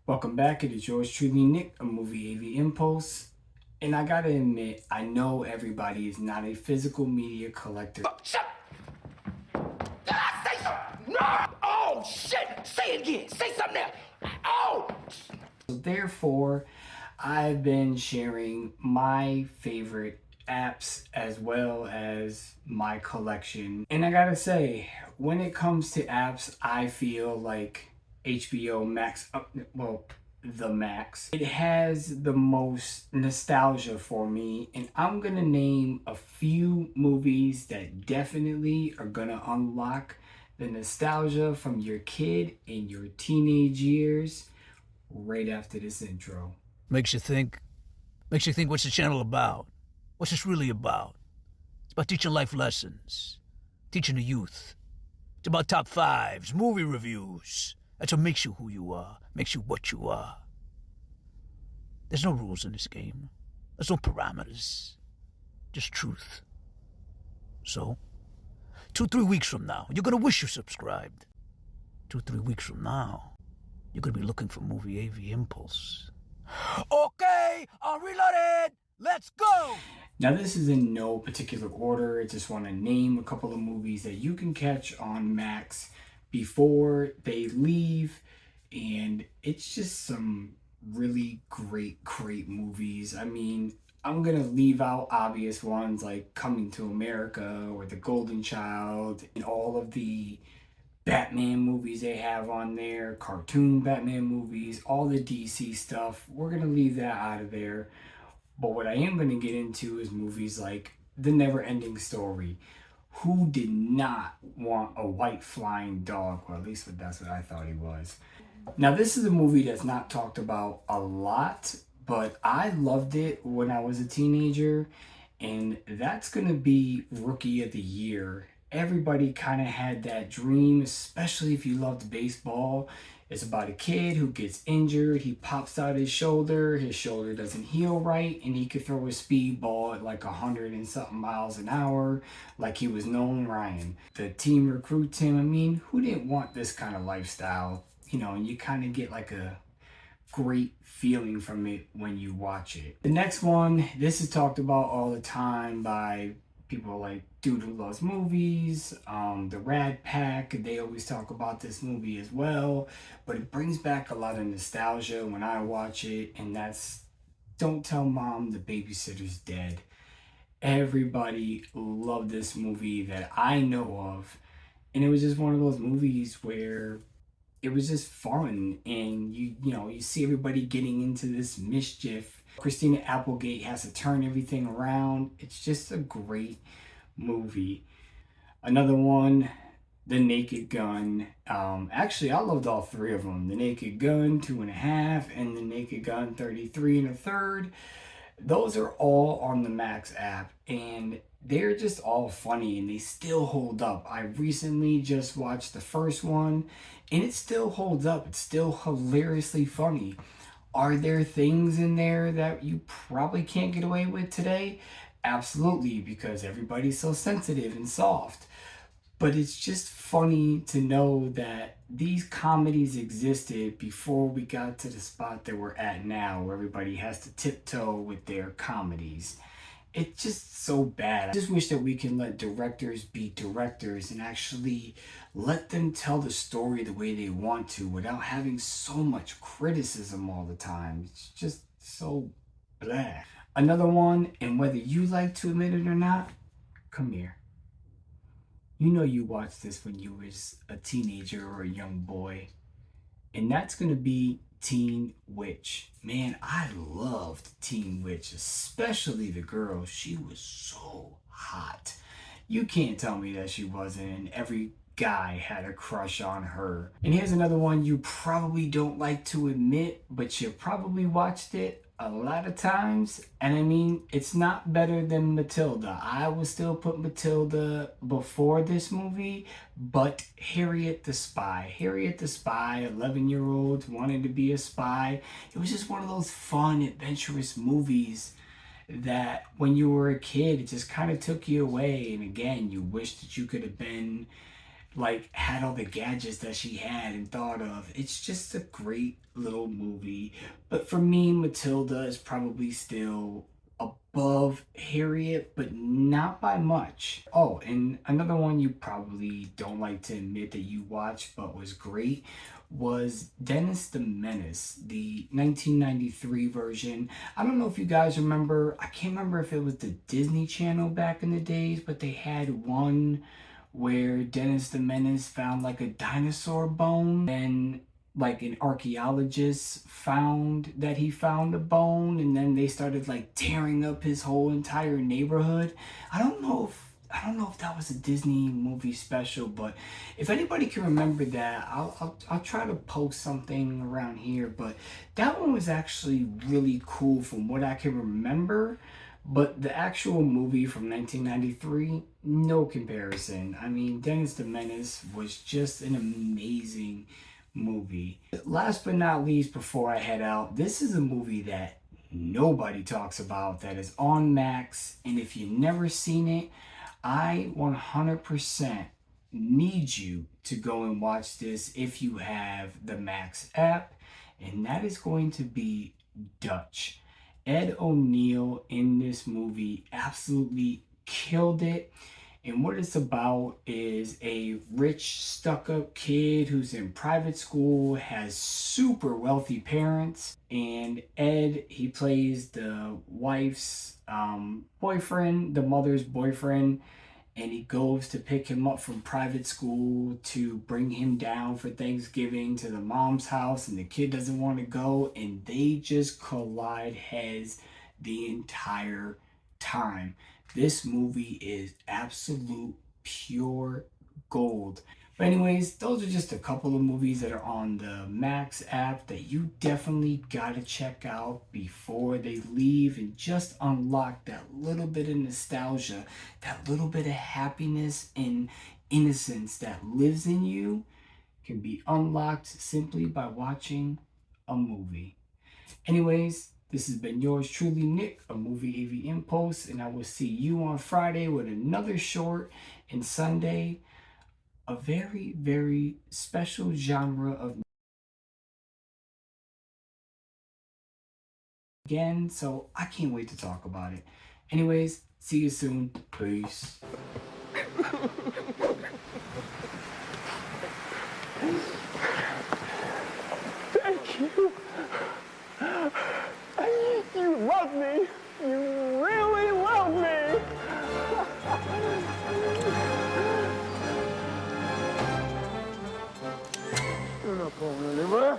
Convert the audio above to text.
Welcome back. It is yours truly, Nick, a movie AV Impulse. And I gotta admit, I know everybody is not a physical media collector. Shut! Did I say something? No! Oh, shit! Say it again! Say something else! Oh! So therefore, I've been sharing my favorite apps as well as my collection. And I gotta say, when it comes to apps, I feel like HBO Max, the Max, it has the most nostalgia for me. And I'm gonna name a few movies that definitely are gonna unlock the nostalgia from your kid in your teenage years right after this intro. Makes you think. Makes you think, what's the channel about? What's this really about? It's about teaching life lessons, teaching the youth. It's about top fives, movie reviews. That's what makes you who you are, makes you what you are. There's no rules in this game. There's no parameters. Just truth. So, 2-3 weeks from now, you're gonna wish you subscribed. 2-3 weeks from now, you're gonna be looking for Movie AV Impulse. Okay, I'm reloaded. Let's go. Now, this is in no particular order. I just want to name a couple of movies that you can catch on Max before they leave. And it's just some really great movies. I mean, I'm going to leave out obvious ones like Coming to America or The Golden Child and all of the Batman movies they have on there, cartoon Batman movies, all the DC stuff. We're going to leave that out of there. But what I am going to get into is movies like The Never Ending Story. Who did not want a white flying dog? Well, at least that's what I thought he was. Now, this is a movie that's not talked about a lot, but I loved it when I was a teenager. And that's going to be Rookie of the Year. Everybody kind of had that dream, especially if you loved baseball. It's about a kid who gets injured. He pops out his shoulder doesn't heal right, and he could throw a speedball at like 100 and something miles an hour, like he was Nolan Ryan. The team recruits him. I mean, who didn't want this kind of lifestyle? You know, and you kind of get like a great feeling from it when you watch it. The next one, this is talked about all the time by people like Dude Who Loves Movies, the Rad Pack. They always talk about this movie as well, but it brings back a lot of nostalgia when I watch it, and that's Don't Tell Mom the Babysitter's Dead. Everybody loved this movie that I know of, and it was just one of those movies where it was just fun, and you see everybody getting into this mischief. Christina Applegate has to turn everything around. It's just a great movie. Another one, The Naked Gun. Actually, I loved all three of them. The Naked Gun 2.5 and The Naked Gun 33 1/3. Those are all on the Max app, and they're just all funny and they still hold up. I recently just watched the first one and it still holds up. It's still hilariously funny. Are there things in there that you probably can't get away with today? Absolutely, because everybody's so sensitive and soft. But it's just funny to know that these comedies existed before we got to the spot that we're at now, where everybody has to tiptoe with their comedies. It's just so bad. I just wish that we can let directors be directors and actually let them tell the story the way they want to without having so much criticism all the time. It's just so blah. Another one, and whether you like to admit it or not, come here. You know you watched this when you was a teenager or a young boy. And that's going to be Teen Witch. Man, I loved Teen Witch, especially the girl. She was so hot. You can't tell me that she wasn't, and every guy had a crush on her. And here's another one you probably don't like to admit, but you probably watched it a lot of times. And I mean, it's not better than Matilda. I would still put Matilda before this movie, but Harriet the Spy. Harriet the Spy, 11-year-old wanted to be a spy. It was just one of those fun, adventurous movies that when you were a kid, it just kind of took you away. And again, you wish that you could have been like had all the gadgets that she had and thought of. It's just a great little movie. But for me, Matilda is probably still above Harriet, but not by much. Oh, and another one you probably don't like to admit that you watched but was great was Dennis the Menace, the 1993 version. I don't know if you guys remember, I can't remember if it was the Disney Channel back in the days, but they had one where Dennis the Menace found like a dinosaur bone, and like an archaeologist found that he found a bone, and then they started like tearing up his whole entire neighborhood. I don't know if that was a Disney movie special, but if anybody can remember that, I'll try to post something around here. But that one was actually really cool from what I can remember. But the actual movie from 1993, no comparison. I mean, Dennis the Menace was just an amazing movie. Last but not least, before I head out, this is a movie that nobody talks about, that is on Max, and if you've never seen it, I 100% need you to go and watch this if you have the Max app, and that is going to be Dutch. Ed O'Neill in this movie absolutely killed it. And what it's about is a rich, stuck up kid who's in private school, has super wealthy parents. And Ed, he plays the wife's boyfriend, the mother's boyfriend. And he goes to pick him up from private school to bring him down for Thanksgiving to the mom's house. And the kid doesn't want to go. And they just collide heads the entire time. This movie is absolute pure gold. But anyways, those are just a couple of movies that are on the Max app that you definitely gotta check out before they leave, and just unlock that little bit of nostalgia, that little bit of happiness and innocence that lives in you can be unlocked simply by watching a movie. Anyways, this has been yours truly, Nick, a Movie AV Impulse, and I will see you on Friday with another short, and Sunday, a very, very special genre of again, so I can't wait to talk about it. Anyways, see you soon. Peace. Thank you. You love me. You really love me. You're not going anywhere.